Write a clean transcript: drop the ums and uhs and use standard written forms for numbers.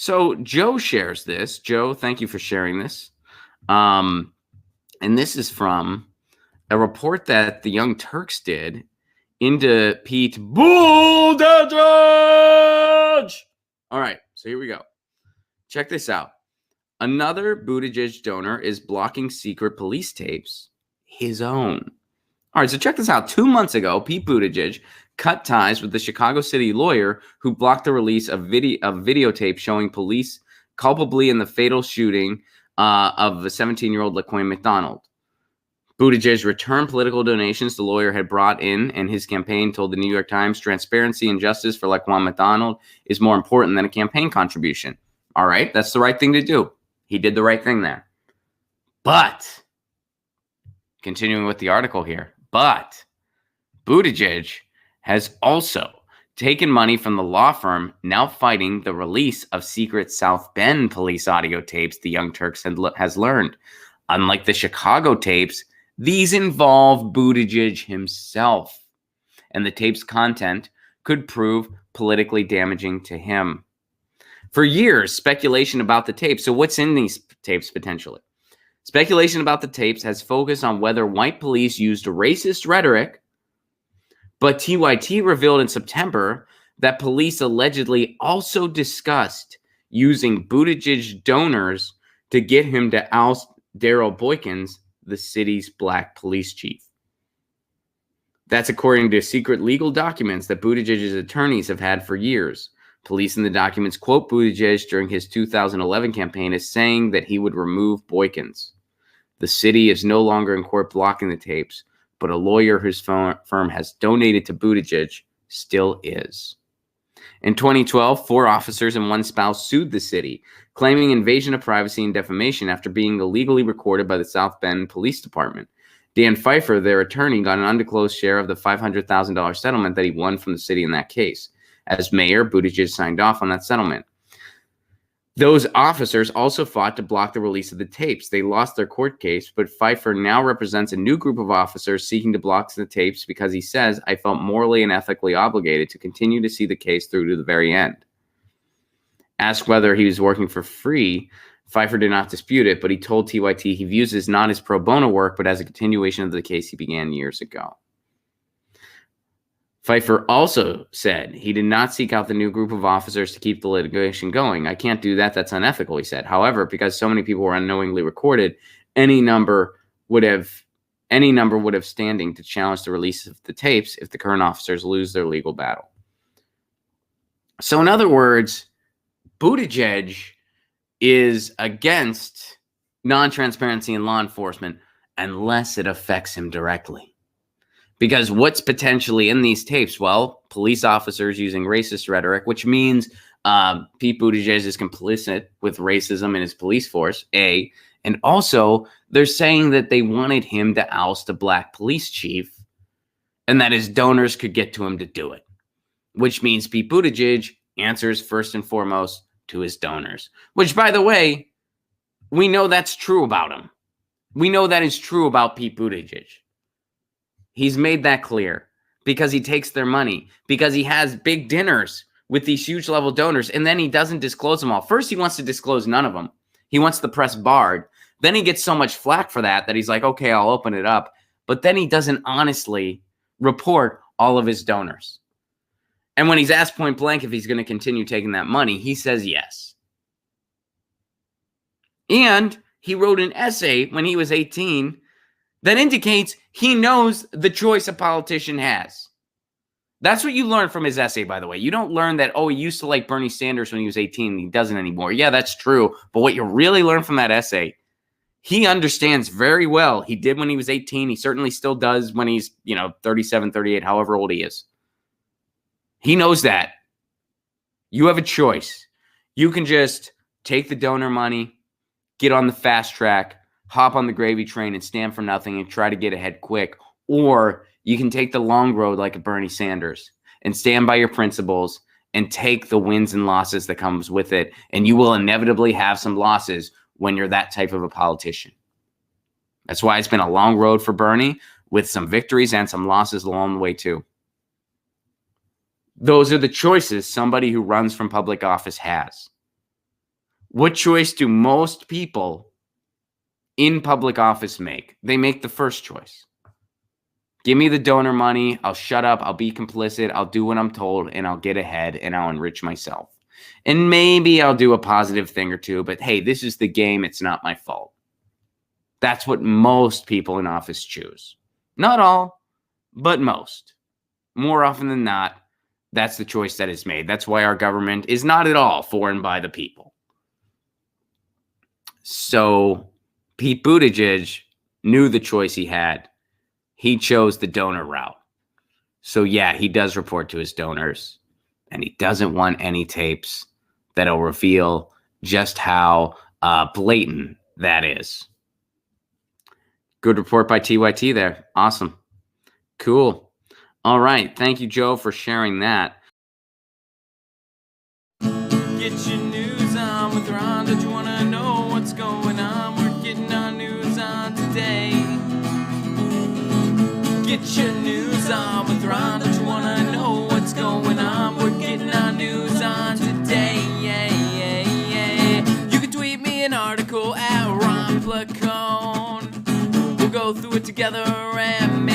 So Joe shares this. Joe, thank you for sharing this. And this is from a report that the Young Turks did into Pete Buttigieg. All right, so here we go. Check this out. Another Buttigieg donor is blocking secret police tapes, his own. All right, so check this out. 2 months ago, Pete Buttigieg cut ties with the Chicago City lawyer who blocked the release of videotape showing police culpably in the fatal shooting of the 17-year-old Placone McDonald. Buttigieg returned political donations the lawyer had brought in, and his campaign told the New York Times transparency and justice for Laquan McDonald is more important than a campaign contribution. All right, that's the right thing to do. He did the right thing there. But, continuing with the article here, but Buttigieg has also taken money from the law firm now fighting the release of secret South Bend police audio tapes the Young Turks has learned. Unlike the Chicago tapes, these involve Buttigieg himself, and the tape's content could prove politically damaging to him. For years, speculation about the tapes. So what's in these tapes potentially? Speculation about the tapes has focused on whether white police used racist rhetoric, but TYT revealed in September that police allegedly also discussed using Buttigieg donors to get him to oust Daryl Boykins, the city's black police chief. That's according to secret legal documents that Buttigieg's attorneys have had for years. Police in the documents quote Buttigieg during his 2011 campaign as saying that he would remove Boykins. The city is no longer in court blocking the tapes, but a lawyer whose firm has donated to Buttigieg still is. In 2012, 4 officers and 1 spouse sued the city, claiming invasion of privacy and defamation after being illegally recorded by the South Bend Police Department. Dan Pfeiffer, their attorney, got an undisclosed share of the $500,000 settlement that he won from the city in that case. As mayor, Buttigieg signed off on that settlement. Those officers also fought to block the release of the tapes. They lost their court case, but Pfeiffer now represents a new group of officers seeking to block the tapes because he says, I felt morally and ethically obligated to continue to see the case through to the very end. Asked whether he was working for free, Pfeiffer did not dispute it, but he told TYT he views this not as pro bono work, but as a continuation of the case he began years ago. Pfeiffer also said he did not seek out the new group of officers to keep the litigation going. I can't do that. That's unethical, he said. However, because so many people were unknowingly recorded, any number would have standing to challenge the release of the tapes if the current officers lose their legal battle. So in other words, Buttigieg is against non-transparency in law enforcement unless it affects him directly. Because what's potentially in these tapes? Well, police officers using racist rhetoric, which means Pete Buttigieg is complicit with racism in his police force, A. And also, they're saying that they wanted him to oust a black police chief and that his donors could get to him to do it. Which means Pete Buttigieg answers first and foremost to his donors. Which, by the way, we know that's true about him. We know that is true about Pete Buttigieg. He's made that clear because he takes their money, because he has big dinners with these huge level donors, and then he doesn't disclose them all. First, he wants to disclose none of them. He wants the press barred. Then he gets so much flack for that he's like, okay, I'll open it up. But then he doesn't honestly report all of his donors. And when he's asked point blank if he's going to continue taking that money, he says yes. And he wrote an essay when he was 18 that indicates he knows the choice a politician has. That's what you learn from his essay, by the way. You don't learn that, he used to like Bernie Sanders when he was 18 and he doesn't anymore. Yeah, that's true. But what you really learn from that essay, he understands very well. He did when he was 18. He certainly still does when he's, 37, 38, however old he is. He knows that. You have a choice. You can just take the donor money, get on the fast track, hop on the gravy train and stand for nothing and try to get ahead quick. Or you can take the long road like a Bernie Sanders and stand by your principles and take the wins and losses that comes with it. And you will inevitably have some losses when you're that type of a politician. That's why it's been a long road for Bernie with some victories and some losses along the way too. Those are the choices somebody who runs from public office has. What choice do most people in public office make? They make the first choice. Give me the donor money. I'll shut up. I'll be complicit. I'll do what I'm told, and I'll get ahead, and I'll enrich myself. And maybe I'll do a positive thing or two, but hey, this is the game. It's not my fault. That's what most people in office choose. Not all, but most. More often than not, that's the choice that is made. That's why our government is not at all for and by the people. So Pete Buttigieg knew the choice he had. He chose the donor route. So yeah, he does report to his donors, and he doesn't want any tapes that'll reveal just how blatant that is. Good report by TYT there. Awesome. Cool. All right. Thank you, Joe, for sharing that. Get your news on with Ron. Don't you want to know what's going on? We're getting our news on today. Get your news on with Ron. Don't you want to know what's going on? We're getting our news on today. Yeah, yeah, yeah. You can tweet me an article at Ron Placone. We'll go through it together and